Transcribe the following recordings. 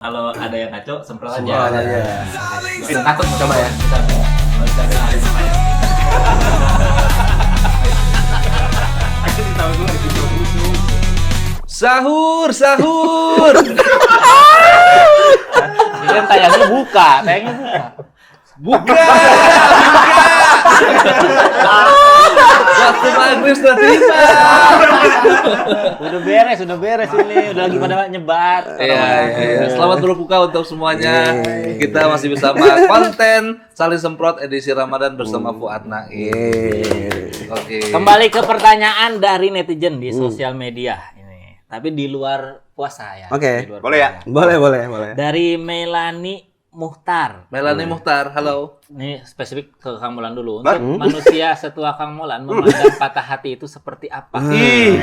Kalau ada yang ngaco, semprot Semprot aja. aja. Bisa takut Coba ya. Sahur, sahur. Ini kan tayangnya buka. Buka. Waktu maghrib sudah tiba. Udah beres ini. Udah lagi pada nyebat. Iya. Selamat berbuka untuk semuanya. Kita masih bersama konten Saling Semprot edisi Ramadan bersama Fuad Naim. Oke. Kembali ke pertanyaan dari netizen di sosial media ini. Tapi di luar puasa ya. Oke. Di luar Boleh ya? puasa. Boleh. Dari Melani Muhtar. Melani Muhtar, halo. Ini spesifik ke Kang Molan dulu. Untuk manusia setua Kang Molan memandang patah hati itu seperti apa? Ih,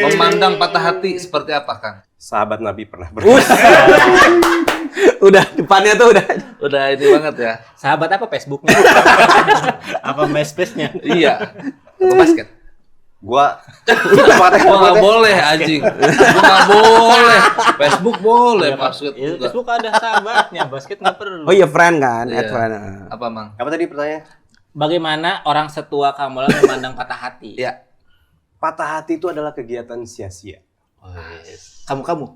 memandang patah hati seperti apa, Kang? Sahabat Nabi pernah berkata. Udah depannya tuh udah. Udah ini banget ya. Sahabat apa Facebooknya? Apa MySpace-nya? Iya. Apa basket? Gua Gua nggak boleh anjing. Gua nggak boleh. Facebook boleh, basket Ya, enggak. Facebook ada sahabatnya, basket nggak perlu. Oh iya friend kan, Iya. add friend. Apa, Mang? apa tadi pertanyaan? Bagaimana orang setua Kang Molan memandang patah hati? Iya. Patah hati itu adalah kegiatan sia-sia. Kamu.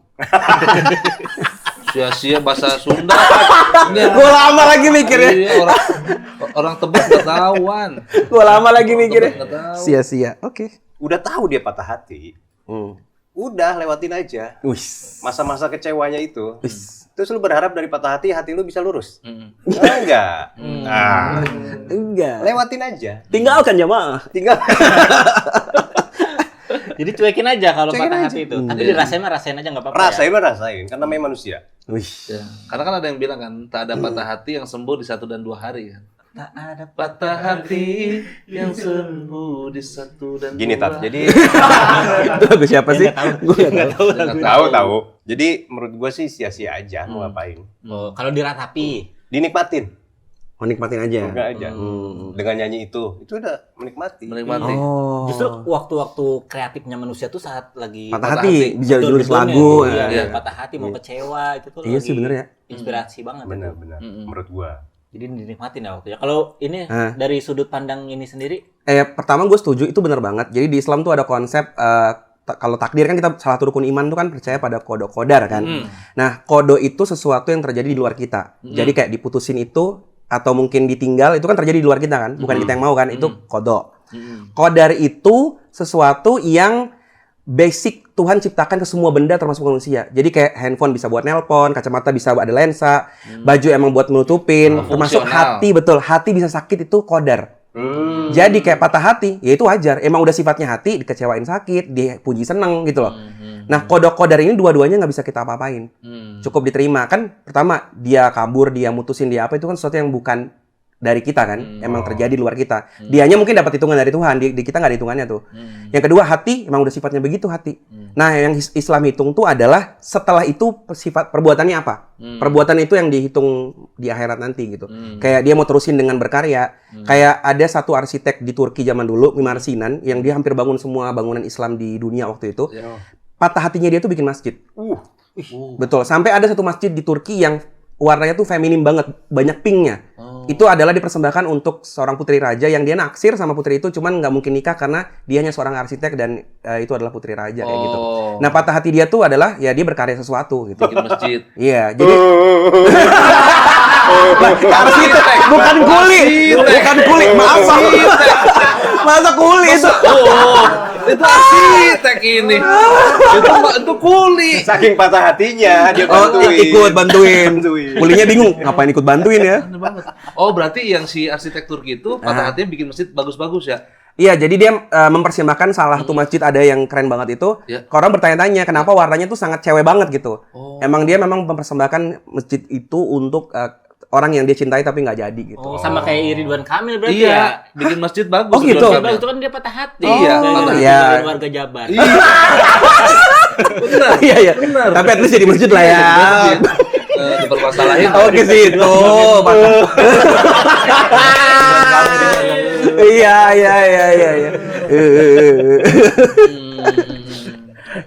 Sia-sia bahasa Sunda. Gua lama lagi mikirnya. Iya, orang Tebet nggak tahuan. Gua lama lagi mikirnya. Nggak tahu. Sia-sia. Oke. Udah tahu dia patah hati, udah lewatin aja Wis. masa-masa kecewanya itu. Wis. Terus lu berharap dari patah hati lu bisa lurus? Mm. Enggak. Nah, Enggak. lewatin aja. Tinggalkan jamaah. Tinggal Jadi cuekin aja kalau Cuekin patah aja. hati itu. Tapi dirasain aja nggak apa-apa. rasain mah rasain, kan namanya manusia. Wih. Ya. Karena kan ada yang bilang kan, tak ada patah hati yang sembuh di 1 dan 2 hari kan. Tak ada patah hati yang sembuh di 1 dan 2 Gini Tat, hari. jadi Itu lagu siapa sih? Gua enggak tahu. tahu. Jadi menurut gua sih sia-sia aja mau ngapain. Oh, kalau diratapi. Dinikmatin, Oh, nikmatin aja. enggak aja. Dengan nyanyi itu udah menikmati. Menikmati. Oh. Justru waktu-waktu kreatifnya manusia tuh saat lagi patah hati. hati, bisa Betul, nulis betul, lagu. Iya, ya. patah hati mau kecewa itu tuh Iya lagi sih, bener ya. Inspirasi banget. Benar-benar. Menurut gua. Jadi dinikmatin ya waktu ya. Kalau ini dari sudut pandang ini sendiri, Pertama gue setuju itu benar banget. Jadi di Islam tuh ada konsep kalau takdir kan kita salah satu rukun iman tuh kan percaya pada kodo kodar kan. Nah kodo itu sesuatu yang terjadi di luar kita. Jadi kayak diputusin itu atau mungkin ditinggal itu kan terjadi di luar kita kan. Bukan kita yang mau kan. Itu kodo. Kodar itu sesuatu yang basic Tuhan ciptakan ke semua benda termasuk manusia. Jadi kayak handphone bisa buat nelpon, kacamata bisa ada lensa, baju emang buat menutupin, termasuk Fungsional. hati betul. Hati bisa sakit itu kodar. Jadi kayak patah hati, ya itu wajar. Emang udah sifatnya hati, dikecewain sakit, dipuji seneng gitu loh. Nah, kodok-kodar ini dua-duanya nggak bisa kita apa-apain. Cukup diterima. Kan pertama, dia kabur, dia mutusin, dia apa, itu kan sesuatu yang bukan dari kita kan. Emang terjadi di luar kita. Dianya mungkin dapat hitungan dari Tuhan, di kita nggak ada hitungannya tuh. Yang kedua, hati, emang udah sifatnya begitu hati. Nah, yang Islam hitung tuh adalah setelah itu sifat perbuatannya apa? Perbuatan itu yang dihitung di akhirat nanti gitu. Kayak dia mau terusin dengan berkarya. Kayak ada satu arsitek di Turki zaman dulu, Mimar Sinan, yang dia hampir bangun semua bangunan Islam di dunia waktu itu. Patah hatinya dia tuh bikin masjid. Betul. Sampai ada satu masjid di Turki yang warnanya tuh feminim banget, banyak pinknya. Itu adalah dipersembahkan untuk seorang putri raja yang dia naksir sama putri itu, cuman nggak mungkin nikah karena dia hanya seorang arsitek dan itu adalah putri raja kayak gitu. Nah patah hati dia tuh adalah ya dia berkarya sesuatu gitu. Bikin masjid. Iya, jadi arsitek bukan kuli, bukan kuli, maaf masa kuli itu. Oh, itu arsitek ini. Itu kuli. Saking patah hatinya dia Oh, ikut bantuin. Bantuin. Kulinya bingung ngapain ikut bantuin ya. Aneh banget. Oh, berarti yang si arsitektur gitu patah hatinya bikin masjid bagus-bagus ya? Iya, jadi dia mempersembahkan salah satu masjid ada yang keren banget itu. Ya. Orang bertanya-tanya kenapa warnanya tuh sangat cewek banget gitu. Emang dia memang mempersembahkan masjid itu untuk orang yang dia cintai tapi nggak jadi gitu. oh, sama kayak Ridwan Kamil berarti ya. Iya, bikin masjid bagus. Oh, gitu? Ridwan Kamil. Itu kan dia patah hati. Iya, dari patah hati. dari warga Jabar. Benar. Iya, iya. Benar. Tapi at least jadi masjid lah ya. Masjid. Dipermasalahin. Oh, ke situ. Iya.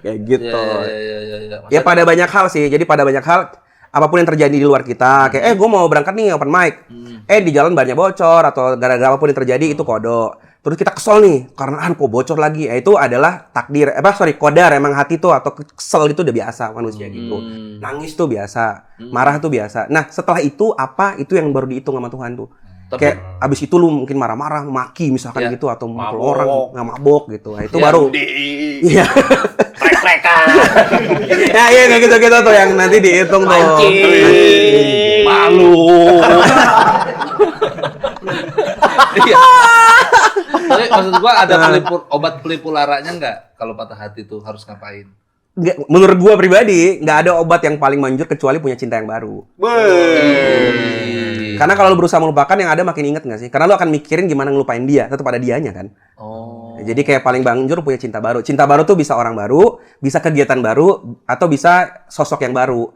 Kayak gitu. Iya. Ya pada banyak hal sih. Jadi pada banyak hal apapun yang terjadi di luar kita, kayak gue mau berangkat nih open mic. Di jalan banyak bocor atau gara-gara apapun yang terjadi itu kodok. Terus kita kesel nih karena kok bocor lagi. Itu adalah takdir. Kodar, emang hati tuh atau kesel itu udah biasa manusia gitu. Nangis tuh biasa, marah tuh biasa. Nah, setelah itu apa? Itu yang baru dihitung sama Tuhan tuh. Kayak abis itu lu mungkin marah-marah, maki misalkan gitu atau mukul orang nggak mabok gitu. Nah, itu baru. Iya. Trek-trekan. Ya iya kayak gitu-gitu tuh yang nanti dihitung tuh. Malu. Iya. Tapi maksud gua ada obat pelipur laranya nggak kalau patah hati tuh harus ngapain? Menurut gua pribadi nggak ada obat yang paling manjur kecuali punya cinta yang baru. Karena kalau lu berusaha melupakan yang ada makin inget nggak sih? Karena lu akan mikirin gimana ngelupain dia, tetap ada dianya kan. Jadi kayak paling manjur punya cinta baru. Cinta baru tuh bisa orang baru, bisa kegiatan baru, atau bisa sosok yang baru.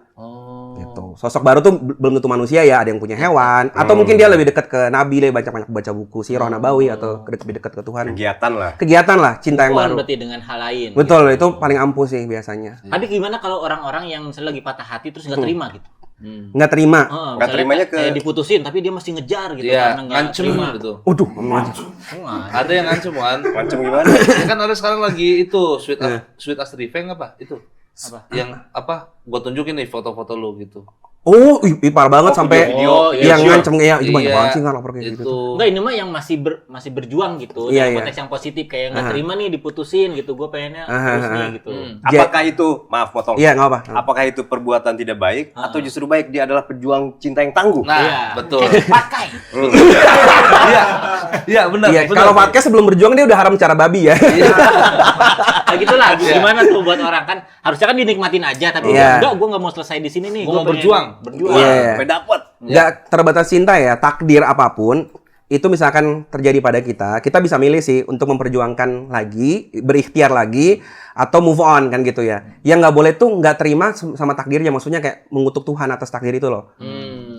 Gitu. Sosok baru tuh belum tentu manusia ya, ada yang punya hewan, atau mungkin dia lebih dekat ke Nabi, lebih banyak baca buku Sirah Nabawi atau lebih dekat ke Tuhan. Kegiatan lah, cinta yang baru. Berarti dengan hal lain. Betul, itu paling ampuh sih biasanya. Tapi gimana kalau orang-orang yang misalnya lagi patah hati terus nggak terima gitu? Nggak terima. Nggak terimanya kayak diputusin tapi dia masih ngejar gitu Iya, karena nggak ngancem terima. gitu. Waduh, Ada yang ngancem kan? Ngancem gimana? Ya kan ada sekarang lagi itu sweet as revenge apa? Itu. Apa? Yang apa? Gua tunjukin nih foto-foto lu gitu. Oh, parah banget sampai video. yang Iya. ngancem ya, itu banyak Iya, banget sih nggak lapor kayak gitu. itu. Enggak, ini mah yang masih berjuang gitu. Iya, Dalam iya. konteks yang positif kayak nggak terima nih diputusin gitu. Gue pengennya terus nih gitu. Apakah itu, maaf potong. Iya, nggak apa. Apakah itu perbuatan tidak baik atau justru baik dia adalah pejuang cinta yang tangguh? Nah, Iya. betul. Kayak pakai. Iya. Iya, benar. Iya, benar. kalau podcast sebelum berjuang dia udah haram cara babi ya. Kayak gitu lah. Iya. Gimana tuh buat orang kan harusnya kan dinikmatin aja tapi Iya. enggak, gue nggak mau selesai di sini nih. Gua mau pengen berjuang. Berjuang. Iya. Sampai dapat. Nggak terbatas cinta ya, takdir apapun itu misalkan terjadi pada kita bisa milih sih untuk memperjuangkan lagi, berikhtiar lagi, atau move on kan gitu ya. Yang nggak boleh tuh nggak terima sama takdirnya, maksudnya kayak mengutuk Tuhan atas takdir itu loh.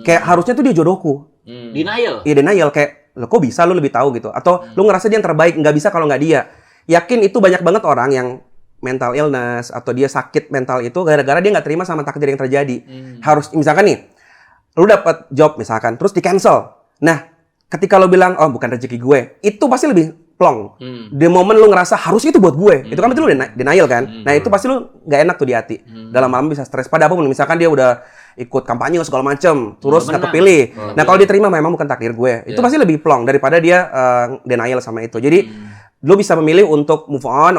Kayak harusnya tuh dia jodohku. Denial. Iya denial, kayak lo kok bisa lu lebih tahu gitu, atau lu ngerasa dia yang terbaik, nggak bisa kalau nggak dia. Yakin itu banyak banget orang yang mental illness atau dia sakit mental itu gara-gara dia nggak terima sama takdir yang terjadi. Harus misalkan nih, lu dapat job misalkan, terus di cancel. Nah, ketika lu bilang oh bukan rezeki gue, itu pasti lebih plong. The moment lu ngerasa harusnya itu buat gue, itu kan berarti lu denial kan. Nah itu pasti lu nggak enak tuh di hati. Dalam malam bisa stres pada apapun. Misalkan dia udah ikut kampanye segala macem, terus nggak kepilih. Nah kalau diterima memang bukan takdir gue, itu pasti lebih plong daripada dia denial sama itu. Jadi lu bisa memilih untuk move on,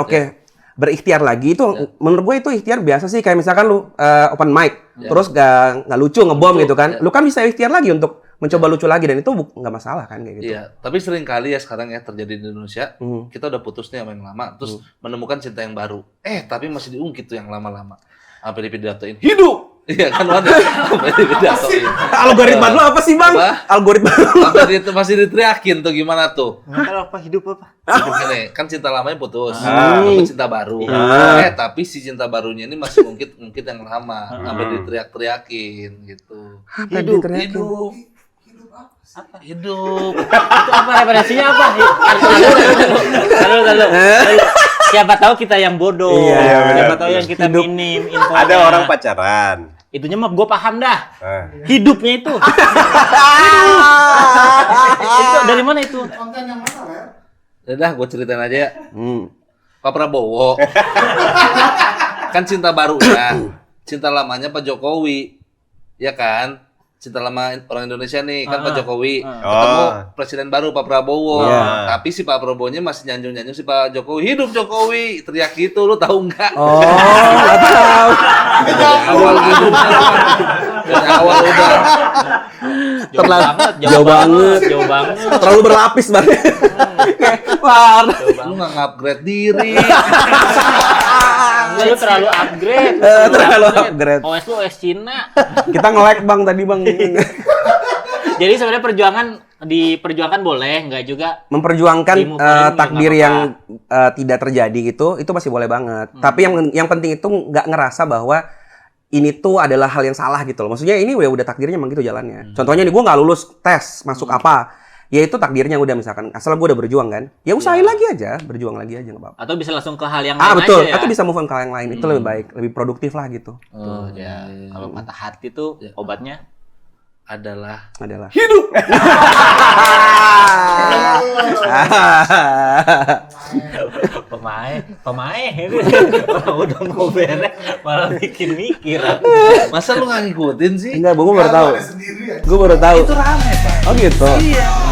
berikhtiar lagi itu menurut gue itu ikhtiar biasa sih. Kayak misalkan lu open mic terus nggak lucu ngebom gitu kan, lu kan bisa ikhtiar lagi untuk mencoba lucu lagi dan itu nggak masalah kan kayak gitu. Iya, tapi sering kali ya sekarang ya terjadi di Indonesia, kita udah putus nih sama yang lama, terus menemukan cinta yang baru. Tapi masih diungkit tuh yang lama-lama. Sampai dipidatoin, hidup! Iya kan waduh, sampai dipidatoin. Algoritma lu apa sih bang? Apa? Algoritma lu. Sampai masih diteriakin tuh gimana tuh? Kalau apa hidup apa? Hidup ini kan cinta lamanya putus, dapat cinta baru. Tapi si cinta barunya ini masih ngungkit yang lama, sampai diteriak-teriakin gitu. Hidup. Hidup. Itu apa referensinya apa? Lalu. Siapa tahu kita yang bodoh. Iya, Siapa tahu yang kita minim infonya. Ada orang pacaran. Itunya mah gue paham dah. Hidupnya itu. Itu dari mana itu? Udah, gue ceritain aja ya. Pak Prabowo. Kan cinta baru ya. Cinta lamanya Pak Jokowi. Ya kan? Cinta lama orang Indonesia nih, kan Pak Jokowi. Ketemu presiden baru Pak Prabowo. Tapi si Pak Prabowo-nya masih nyanjung-nyanjung si Pak Jokowi. Hidup Jokowi! Teriak gitu, lu tahu nggak? Oh, nggak tahu. Awal gitu. Dari awal udah. Jauh banget. Terlalu berlapis banget. Wah, Lu nggak ngupgrade diri. Lu terlalu upgrade. terlalu upgrade. OS lu OS Cina. Kita nge-lag bang tadi bang. Jadi sebenarnya diperjuangkan boleh, nggak juga Memperjuangkan Dimukain, takdir nggak yang tidak terjadi gitu, itu masih boleh banget. Tapi yang penting itu nggak ngerasa bahwa ini tuh adalah hal yang salah gitu loh. Maksudnya ini udah takdirnya emang gitu jalannya. Contohnya nih gue nggak lulus tes masuk apa. ya itu takdirnya udah misalkan asal gue udah berjuang kan, ya usahain lagi aja, berjuang lagi aja nggak apa-apa. Atau bisa langsung ke hal yang Ah lain betul, aja ya. atau bisa move on ke hal yang lain itu lebih baik, lebih produktif lah gitu. Oh, ya. Kalau patah hati tuh obatnya adalah Hidup. pemain itu orang udah mau beres malah bikin mikir. masa lu nggak ngikutin sih? Enggak, gue baru tahu. Gue baru tahu. Itu rame, Pak. Oh gitu. Iya.